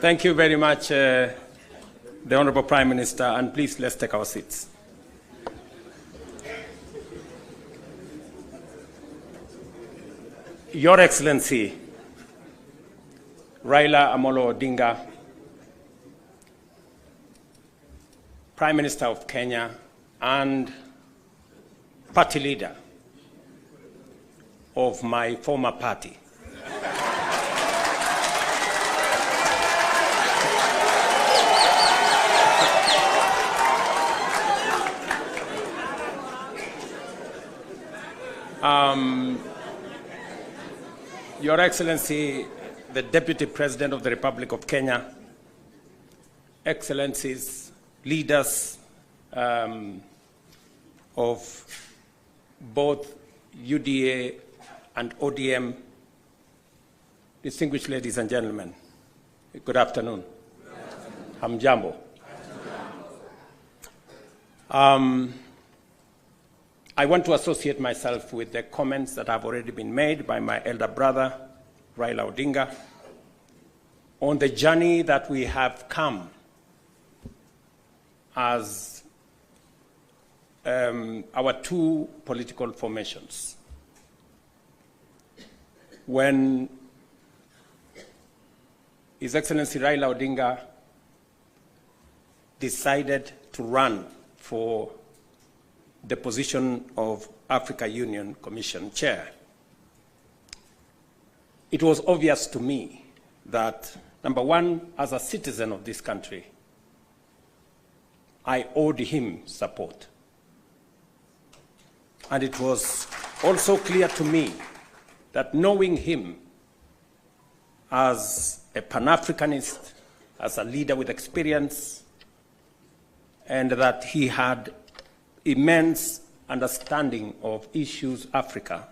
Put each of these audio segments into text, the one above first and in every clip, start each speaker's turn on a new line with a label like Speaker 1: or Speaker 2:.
Speaker 1: Thank you very much, the Honorable Prime Minister, and please let's take our seats. Your Excellency, Raila Amolo Odinga, Prime Minister of Kenya and party leader of my former party. Your Excellency, the Deputy President of the Republic of Kenya, Excellencies, leaders of both UDA and ODM, distinguished ladies and gentlemen, good afternoon. Hamjambo. I want to associate myself with the comments that have already been made by my elder brother, Raila Odinga, on the journey that we have come as our two political formations. When His Excellency Raila Odinga decided to run for the position of Africa Union Commission Chair, it was obvious to me that, number one, as a citizen of this country, I owed him support. And it was also clear to me that knowing him as a Pan-Africanist, as a leader with experience, and that he had immense understanding of issues Africa,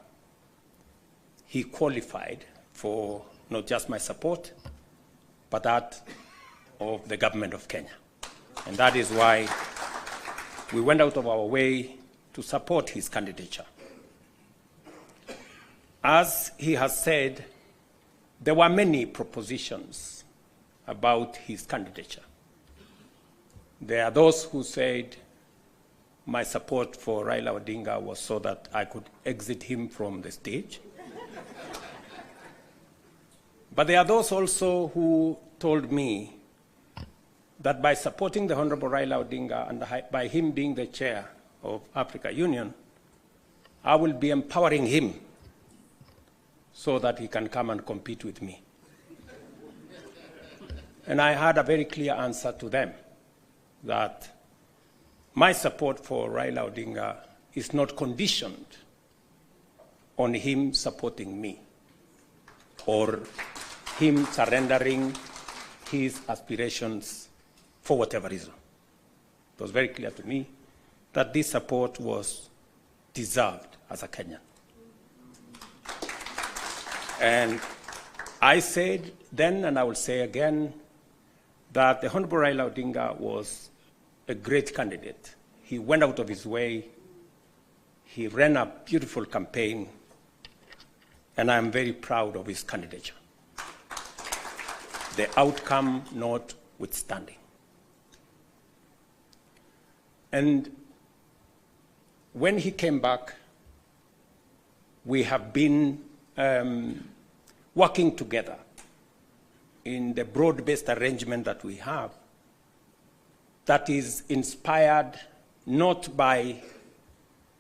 Speaker 1: he qualified for not just my support, but that of the government of Kenya. And that is why we went out of our way to support his candidature. As he has said, there were many propositions about his candidature. There are those who said my support for Raila Odinga was so that I could exit him from the stage. But there are those also who told me that by supporting the Honorable Raila Odinga and by him being the chair of Africa Union, I will be empowering him so that he can come and compete with me. And I had a very clear answer to them, that my support for Raila Odinga is not conditioned on him supporting me or him surrendering his aspirations for whatever reason. It was very clear to me that this support was deserved as a Kenyan. And I said then, and I will say again, that the Honorable Raila Odinga was a great candidate. He went out of his way. He ran a beautiful campaign, and I am very proud of his candidature. The outcome notwithstanding. And when he came back, we have been working together in the broad-based arrangement that we have, that is inspired not by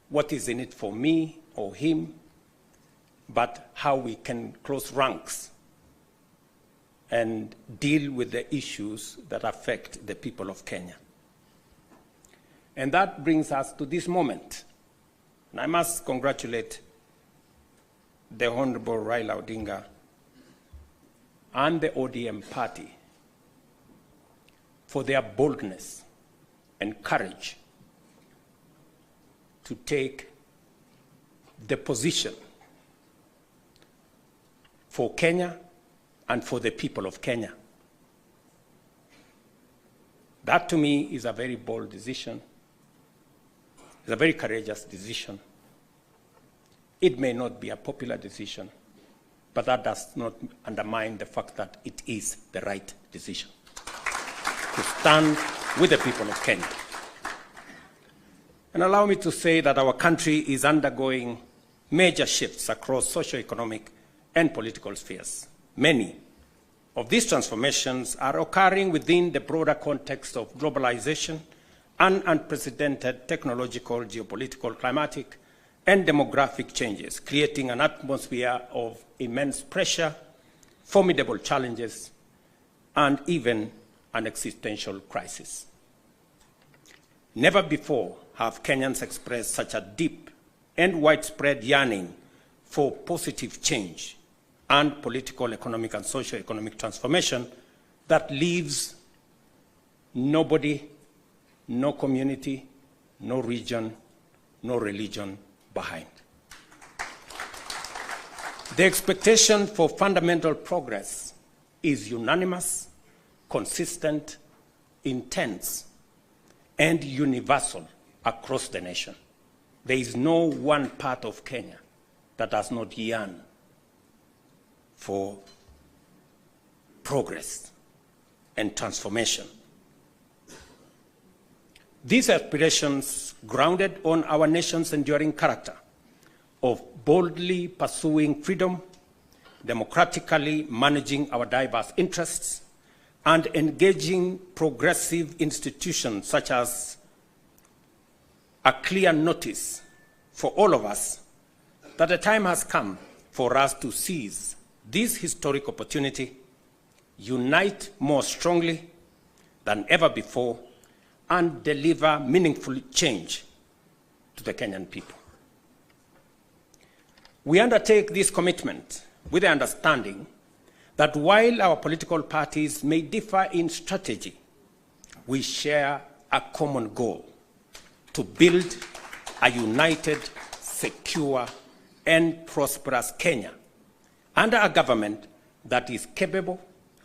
Speaker 1: what is in it for me or him, but how we can close ranks and deal with the issues that affect the people of Kenya. And that brings us to this moment. And I must congratulate the Honorable Raila Odinga and the ODM party for their boldness and courage to take the position for Kenya and for the people of Kenya. That to me is a very bold decision. It's a very courageous decision. It may not be a popular decision, but that does not undermine the fact that it is the right decision to stand with the people of Kenya. And allow me to say that our country is undergoing major shifts across socio-economic and political spheres. Many of these transformations are occurring within the broader context of globalization and unprecedented technological, geopolitical, climatic, and demographic changes, creating an atmosphere of immense pressure, formidable challenges, and even an existential crisis. Never before have Kenyans expressed such a deep and widespread yearning for positive change and political, economic, and socio-economic transformation that leaves nobody, no community, no region, no religion behind. The expectation for fundamental progress is unanimous, consistent, intense, and universal across the nation. There is no one part of Kenya that does not yearn for progress and transformation. These aspirations, grounded on our nation's enduring character of boldly pursuing freedom, democratically managing our diverse interests, and engaging progressive institutions such as a clear notice for all of us that the time has come for us to seize this historic opportunity, unite more strongly than ever before, and deliver meaningful change to the Kenyan people. We undertake this commitment with the understanding that while our political parties may differ in strategy, we share a common goal: to build a united, secure, and prosperous Kenya under a government that is capable,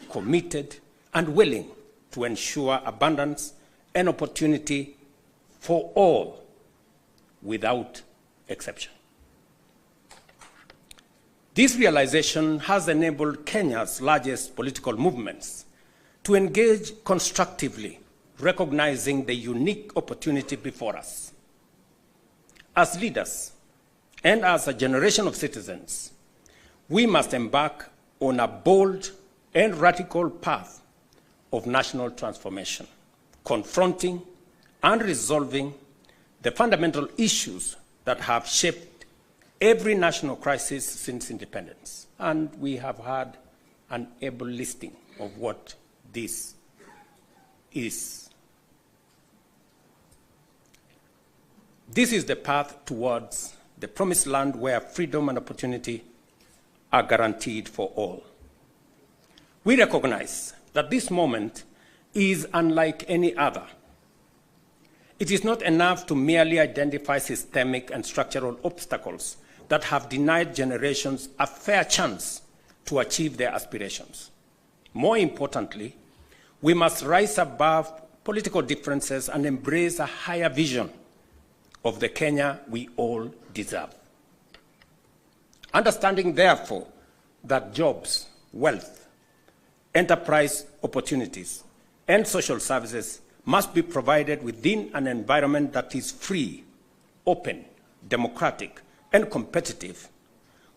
Speaker 1: committed, and willing to ensure abundance and opportunity for all without exception. This realization has enabled Kenya's largest political movements to engage constructively, recognizing the unique opportunity before us. As leaders and as a generation of citizens, we must embark on a bold and radical path of national transformation, confronting and resolving the fundamental issues that have shaped every national crisis since independence. And we have had an able listing of what this is. This is the path towards the promised land where freedom and opportunity are guaranteed for all. We recognize that this moment is unlike any other. It is not enough to merely identify systemic and structural obstacles that have denied generations a fair chance to achieve their aspirations. More importantly, we must rise above political differences and embrace a higher vision of the Kenya we all deserve. Understanding, therefore, that jobs, wealth, enterprise opportunities, and social services must be provided within an environment that is free, open, democratic, and competitive,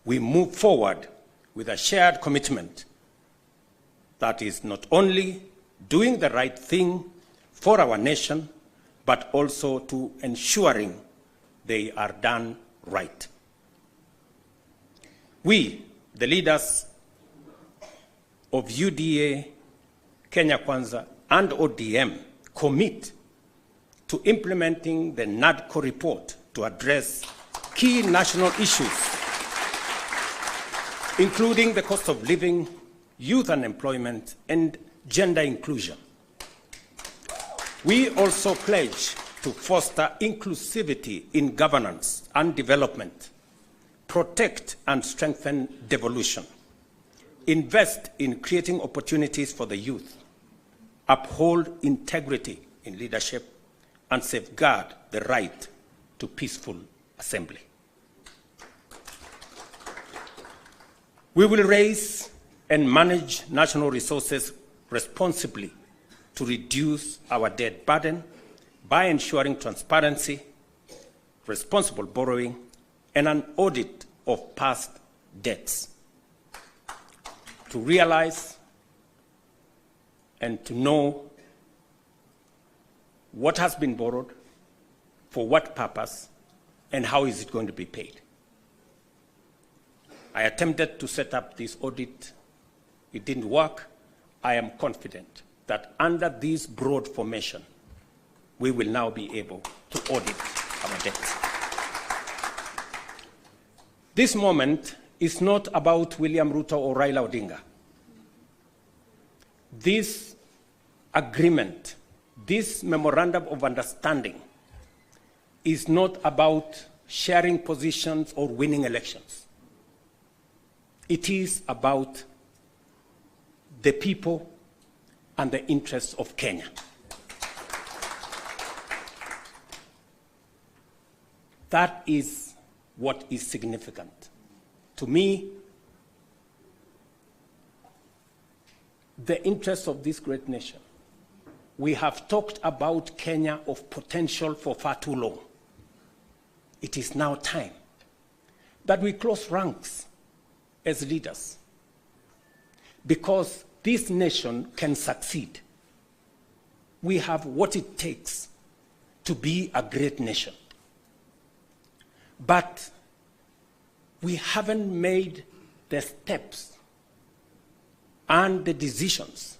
Speaker 1: we move forward with a shared commitment that is not only doing the right thing for our nation, but also to ensuring they are done right. We, the leaders of UDA, Kenya Kwanza, and ODM, commit to implementing the NADCO report to address key national issues, including the cost of living, youth unemployment, and gender inclusion. We also pledge to foster inclusivity in governance and development, protect and strengthen devolution, invest in creating opportunities for the youth, uphold integrity in leadership, and safeguard the right to peaceful assembly. We will raise and manage national resources responsibly to reduce our debt burden by ensuring transparency, responsible borrowing, and an audit of past debts. To realize and to know what has been borrowed, for what purpose, and how is it going to be paid. I attempted to set up this audit. It didn't work. I am confident that under this broad formation, we will now be able to audit our debts. This moment is not about William Ruto or Raila Odinga. This agreement, this memorandum of understanding, is not about sharing positions or winning elections. It is about the people and the interests of Kenya. That is what is significant. To me, the interests of this great nation. We have talked about Kenya of potential for far too long. It is now time that we close ranks as leaders, because this nation can succeed. We have what it takes to be a great nation. But we haven't made the steps and the decisions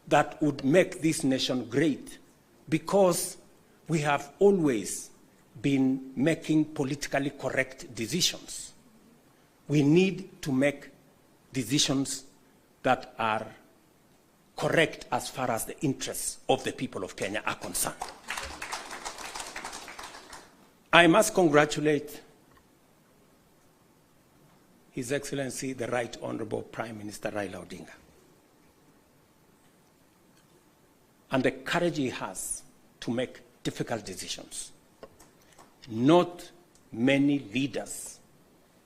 Speaker 1: that would make this nation great, because we have always been making politically correct decisions. We need to make decisions that are correct as far as the interests of the people of Kenya are concerned. I must congratulate His Excellency, the Right Honorable Prime Minister Raila Odinga, and the courage he has to make difficult decisions. Not many leaders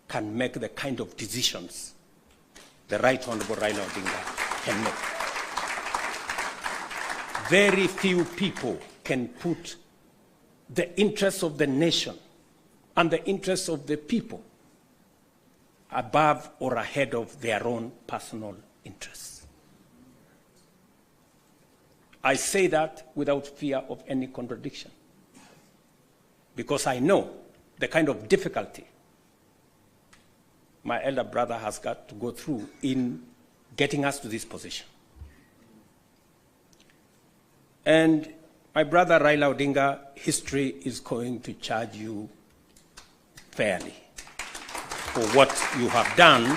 Speaker 1: can make the kind of decisions the Right Honorable Raila Odinga can make. Very few people can put the interests of the nation and the interests of the people above or ahead of their own personal interests. I say that without fear of any contradiction, because I know the kind of difficulty my elder brother has got to go through in getting us to this position. And my brother Raila Odinga, history is going to charge you fairly for what you have done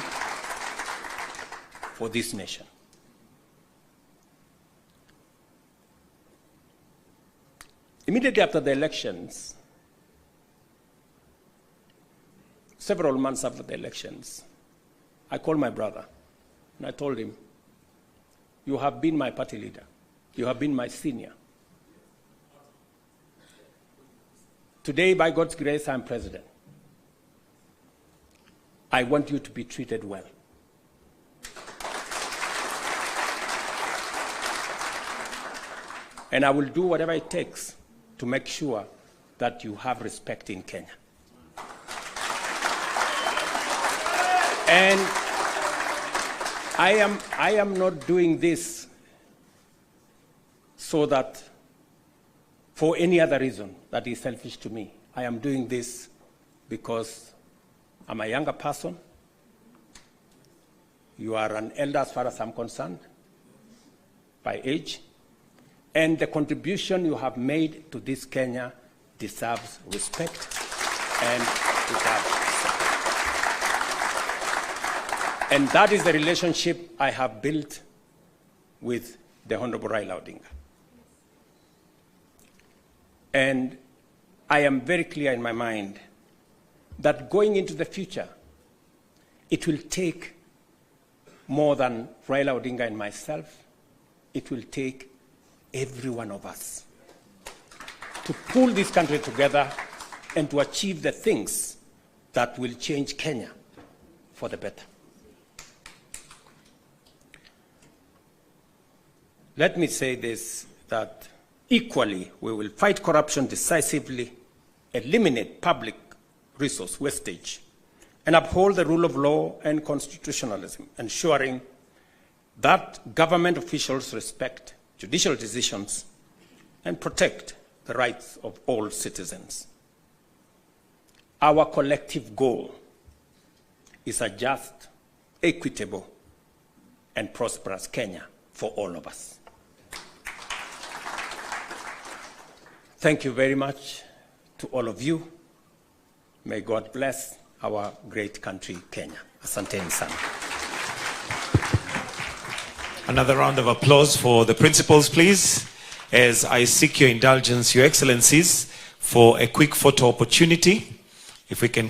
Speaker 1: for this nation. Immediately after the elections, several months after the elections, I called my brother and I told him, you have been my party leader. You have been my senior. Today, by God's grace, I'm president. I want you to be treated well. And I will do whatever it takes to make sure that you have respect in Kenya. And I am not doing this so that for any other reason that is selfish to me. I am doing this because I'm a younger person. You are an elder as far as I'm concerned, by age. And the contribution you have made to this Kenya deserves respect and deserves respect. And that is the relationship I have built with the Honorable Raila Odinga. And I am very clear in my mind that going into the future, it will take more than Raila Odinga and myself. It will take every one of us to pull this country together and to achieve the things that will change Kenya for the better. let me say this, that equally we will fight corruption decisively, eliminate public resource wastage, and uphold the rule of law and constitutionalism, ensuring that government officials respect judicial decisions and protect the rights of all citizens. Our collective goal is a just, equitable, and prosperous Kenya for all of us. Thank you very much to all of you. May God bless our great country, Kenya. Asanteni sana.
Speaker 2: Another round of applause for the principals, please, as I seek your indulgence, Your Excellencies, for a quick photo opportunity. If we can